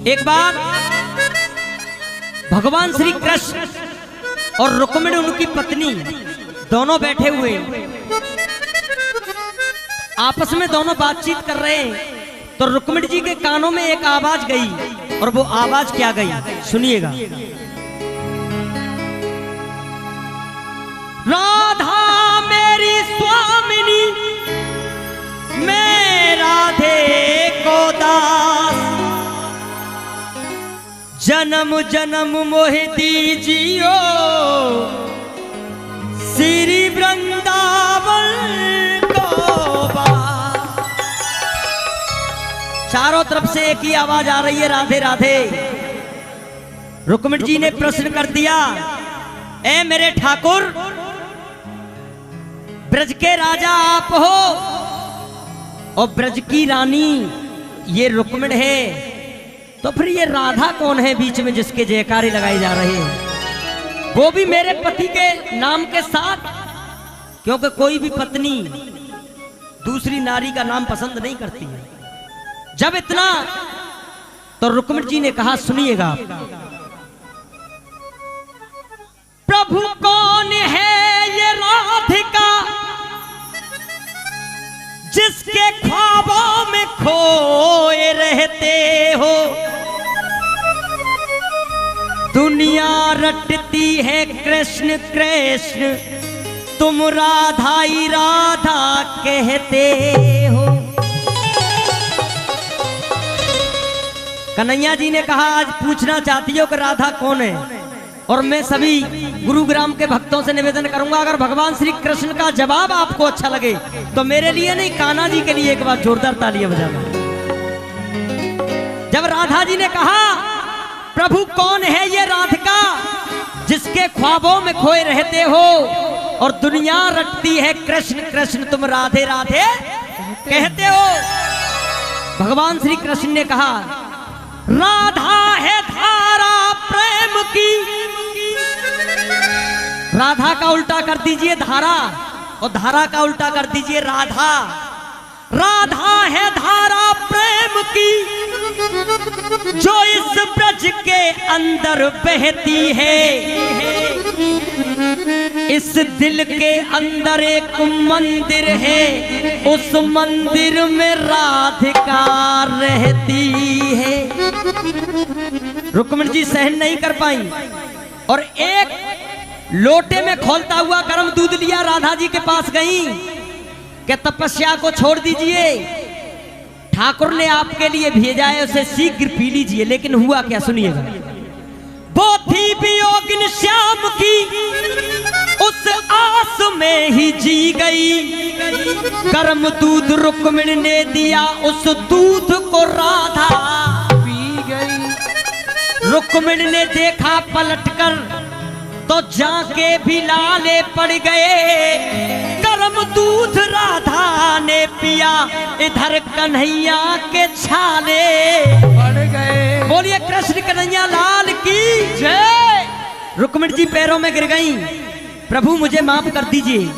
एक बार भगवान श्री कृष्ण और रुक्मिणी उनकी पत्नी दोनों बैठे हुए आपस में दोनों बातचीत कर रहे हैं। तो रुक्मिणी जी के कानों में एक आवाज गई और वो आवाज क्या गई सुनिएगा। राधा मेरी स्वामिनी मैं राधे को दास, जन्म जन्म मोहि दीजियो श्री वृंदावन को बास। चारों तरफ से एक ही आवाज आ रही है, राधे राधे। रुक्मिणी जी ने प्रश्न कर दिया, ए मेरे ठाकुर, ब्रज के राजा आप हो और ब्रज की रानी ये रुक्मिणी है, तो फिर ये राधा कौन है बीच में जिसके जयकारे लगाए जा रहे हैं, वो भी मेरे पति के नाम के साथ? क्योंकि कोई भी पत्नी दूसरी नारी का नाम पसंद नहीं करती है। जब इतना तो रुक्मिणी जी ने कहा, सुनिएगा, प्रभु कौन है ये राधिका जिसके ख्वाबों में खोए रहते हो, दुनिया रटती है कृष्ण कृष्ण तुम राधा ही राधा कहते हो। कन्हैया जी ने कहा, आज पूछना चाहती हो कि राधा कौन है, और मैं सभी गुरुग्राम के भक्तों से निवेदन करूंगा, अगर भगवान श्री कृष्ण का जवाब आपको अच्छा लगे तो मेरे लिए नहीं, कान्हा जी के लिए एक बार जोरदार तालियां बजाना। जब राधा जी ने कहा, प्रभु कौन है ये राधिका जिसके ख्वाबों में खोए रहते हो और दुनिया रटती है कृष्ण कृष्ण तुम राधे राधे कहते हो, भगवान श्री कृष्ण ने कहा, राधा है धारा प्रेम की। राधा का उल्टा कर दीजिए धारा, और धारा का उल्टा कर दीजिए राधा। राधा है धारा प्रेम की जो इस ब्रज के अंदर बहती है, इस दिल के अंदर एक मंदिर है, उस मंदिर में राधिका रहती है। रुक्मिणी जी सहन नहीं कर पाई और एक लोटे में खोलता हुआ गर्म दूध लिया, राधा जी के पास गई कि तपस्या को छोड़ दीजिए, ठाकुर ने आपके लिए भेजा है, उसे शीघ्र पी लीजिए। लेकिन हुआ क्या सुनिएगा। वो थी वियोगिन श्याम की उस आस में ही जी गई, गर्म दूध रुक्मिणी ने दिया, उस दूध को राधा पी गई। रुक्मिणी ने देखा पलटकर तो जाके भी लाले पड़ गए, गर्म दूध राधा ने पिया, इधर कन्हैया के छाले पड़ गए। बोलिए कृष्ण कन्हैया लाल की जय। रुक्मिणी जी पैरों में गिर गईं, प्रभु मुझे माफ कर दीजिए,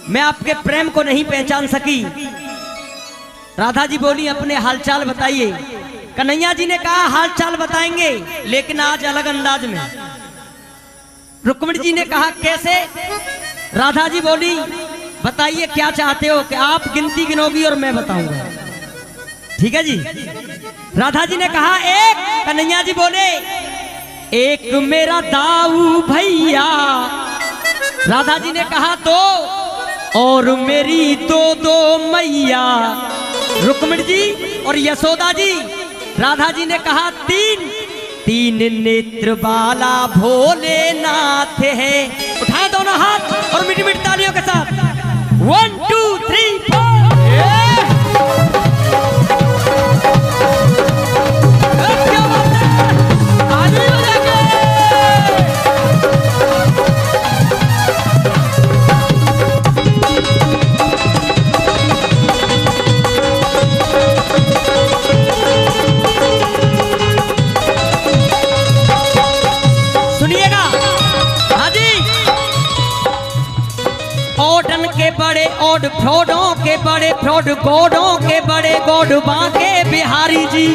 मैं आपके प्रेम को नहीं पहचान सकी। राधा जी बोली, अपने हालचाल बताइए। कन्हैया जी ने कहा, हालचाल बताएंगे लेकिन आज अलग अंदाज में। रुक्मिणी जी ने कहा, कैसे? राधा जी बोली, बताइए क्या चाहते हो कि आप गिनती गिनोगी और मैं बताऊंगा, ठीक है जी। राधा जी ने कहा, एक। कन्हैया जी बोले, एक मेरा दाऊ भैया। राधा जी ने कहा, दो। और मेरी दो दो मैया। रुक्मिणी जी और यशोदा जी। राधा जी ने कहा, तीन। तीन नेत्र वाला भोलेनाथ है। उठाए दोनों हाथ और मीठी मीठी तालियों के साथ 1 2 3 4। क्या बात है, आगे हो जाके। बड़े ओड फ्रॉडों के बड़े फ्रॉड, गोडों के बड़े गोड बांके बिहारी जी।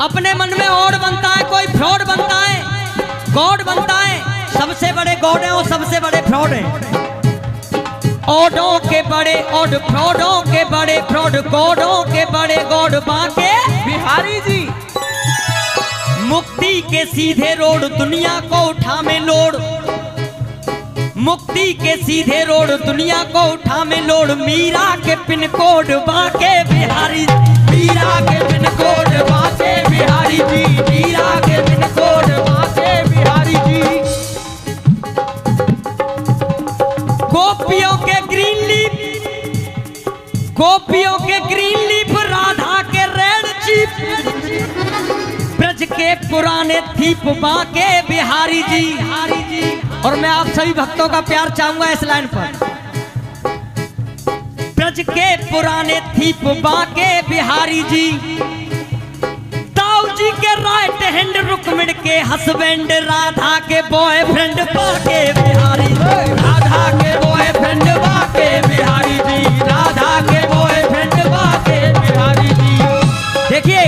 अपने मन में ओड बनता है, कोई फ्रॉड बनता है, गॉड बनता है। सबसे बड़े गॉड हैं और सबसे बड़े फ्रॉड हैं। ओडों के बड़े ओड, फ्रॉडों के बड़े फ्रॉड, गॉडों के बड़े गॉड बांके बिहारी जी। मुक्ति के सीधे रोड, दुनिया को उठा में लोड। मुक्ति के सीधे रोड, दुनिया को उठा में लोड। मीरा के पिन कोड बांके बिहारी, मीरा के पिन कोड बांके बिहारी जी, मीरा के पिन कोड बांके बिहारी जी। गोपियों के ग्रीन लीफ, गोपियों के ग्रीन लीफ, राधा के रेड चीफ, ब्रज के पुराने थीप बांके बिहारी जी। और मैं आप सभी भक्तों का प्यार चाहूंगा इस लाइन पर। ब्रज के पुराने थीप बांके बिहारी जी। ताऊ जी के राइट हैंड, रुक्मिणी के हस्बैंड, राधा के बॉयफ्रेंड बांके बिहारी, राधा के बॉयफ्रेंड बांके बिहारी जी, राधा के बॉयफ्रेंड बांके बिहारी जी। देखिए,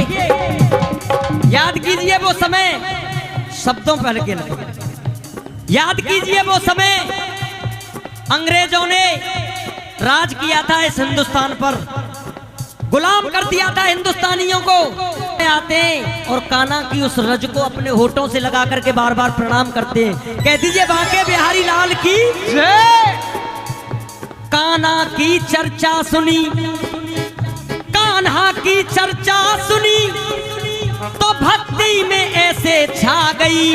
याद कीजिए वो समय, शब्दों पर हल्के लगे। याद कीजिए वो समय अंग्रेजों ने राज किया था इस हिंदुस्तान पर, गुलाम कर दिया था हिंदुस्तानियों को। आते हैं और कान्हा की उस रज को अपने होठों से लगा करके बार बार प्रणाम करते हैं। कह दीजिए बांके बिहारी लाल की जय। कान्हा की चर्चा सुनी, कान्हा की चर्चा सुनी, तो भक्ति में ऐसे छा गई।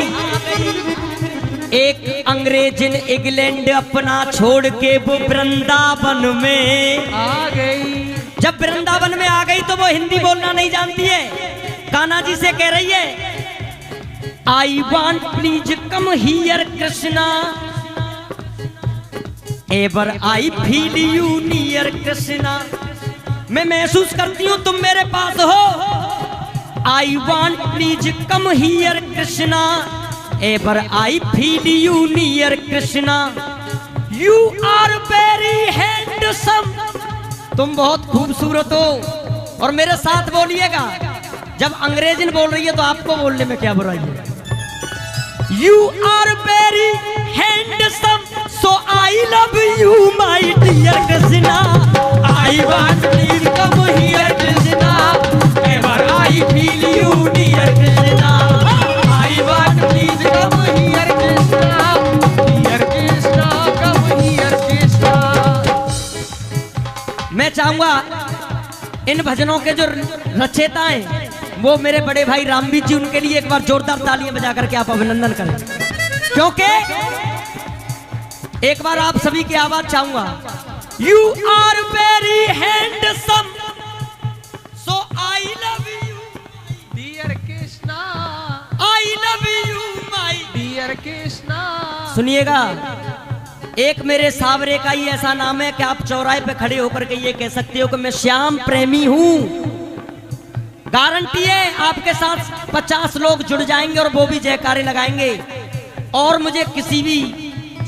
एक अंग्रेजन इंग्लैंड अपना छोड़ के वो वृंदावन में आ गई। जब वृंदावन में आ गई तो वो हिंदी बोलना नहीं जानती है। कान्हा जी से कह रही है, I want please come here Krishna, ever I feel you near Krishna. मैं महसूस करती हूँ तुम मेरे पास हो। I want please come here Krishna, ever I feel you near Krishna. You are very handsome, तुम बहुत खूबसूरत हो। और मेरे साथ बोलिएगा, जब अंग्रेजन बोल रही है तो आपको बोलने में क्या बुराई है। You are very handsome, so I love you my dear Krishna. I want please come here Krishna, ever I feel you near Krishna. I want please come here Krishna, here Krishna, come here Krishna. मैं चाहूंगा इन भजनों के जो रचयिता हैं वो मेरे बड़े भाई रामवीर जी, उनके लिए एक बार जोरदार तालियां बजा करके आप अभिनंदन करें, क्योंकि एक बार आप सभी की आवाज चाहूंगा। You are very handsome, so I love you dear Krishna, I love you my dear Krishna. सुनिएगा, एक मेरे सावरे का ही ऐसा नाम है कि आप चौराहे पे खड़े होकर के ये कह सकते हो कि मैं श्याम प्रेमी हूं। गारंटी है आपके साथ 50 लोग जुड़ जाएंगे और वो भी जयकारे लगाएंगे। और मुझे किसी भी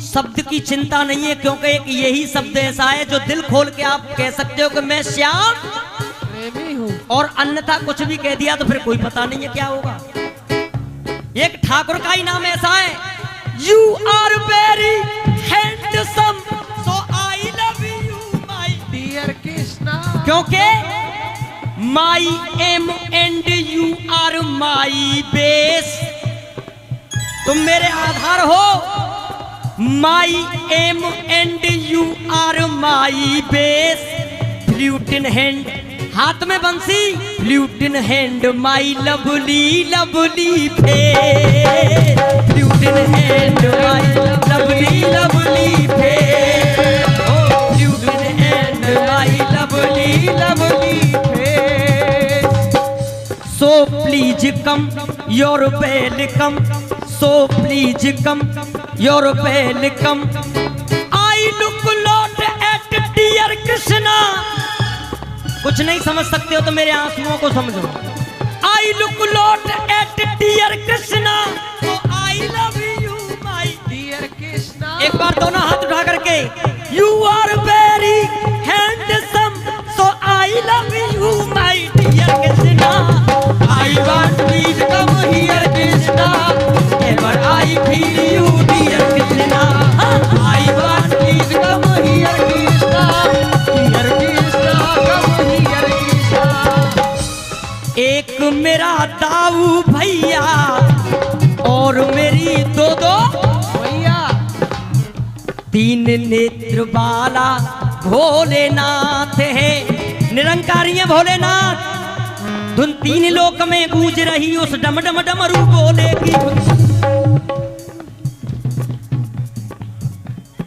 शब्द की चिंता नहीं है, क्योंकि एक यही शब्द ऐसा है जो दिल खोल के आप कह सकते हो कि मैं श्याम प्रेमी हूँ। और अन्यथा कुछ भी कह दिया तो फिर कोई पता नहीं है क्या होगा। एक ठाकुर का ही नाम ऐसा है, you are very handsome, so I love you my dear Krishna. क्योंकि my M and you are my base, तुम मेरे आधार हो। My M and you are my base. Flute in hand, हाथ में बंसी, flute in hand my lovely lovely face. Flute in hand my lovely lovely face. Flute in hand my lovely lovely face. So please come your welcome, so please come your welcome. I look lot at dear Krishna. कुछ नहीं समझ सकते हो तो मेरे आंसुओं को समझो। I look lot at dear Krishna, so I love you my dear Krishna. एक बार दोनों हाथ उठा करके, you are very handsome, so I love you my dear Krishna. I want मेरा दाऊ भैया और मेरी दो भैया 3 नेत्र वाला भोलेनाथ है। निरंकारी है भोलेनाथ। धुन 3 लोक में गूंज रही उस डम डम डमरू बोले की।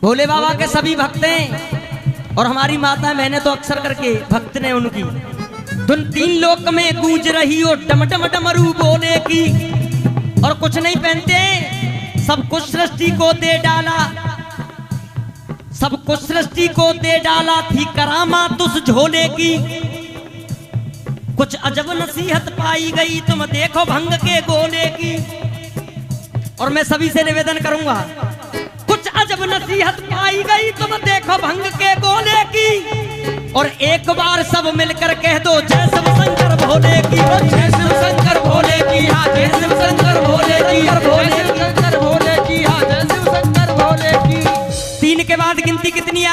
भोले बाबा के सभी भक्त हैं और हमारी माता मैंने तो अक्सर करके भक्त ने उनकी। धुन 3 लोक में गूंज रही और डम डम डमरू बोले की। और कुछ नहीं पहनते, सब कुछ सृष्टि को दे डाला, सब कुछ सृष्टि को दे डाला थी करामात उस झोले की। कुछ अजब नसीहत पाई गई तुम देखो भंग के गोले की। और मैं सभी से निवेदन करूंगा, कुछ अजब नसीहत पाई गई तुम देखो भंग के गोले की। और एक बार सब मिलकर कह दो जय शिव शंकर भोले की। जय शिव शंकर भोले की, हाँ जय शिव शंकर भोले की। जय शिव शंकर भोले की, हाँ जय शिव शंकर भोले की। 3 के बाद गिनती कितनी है?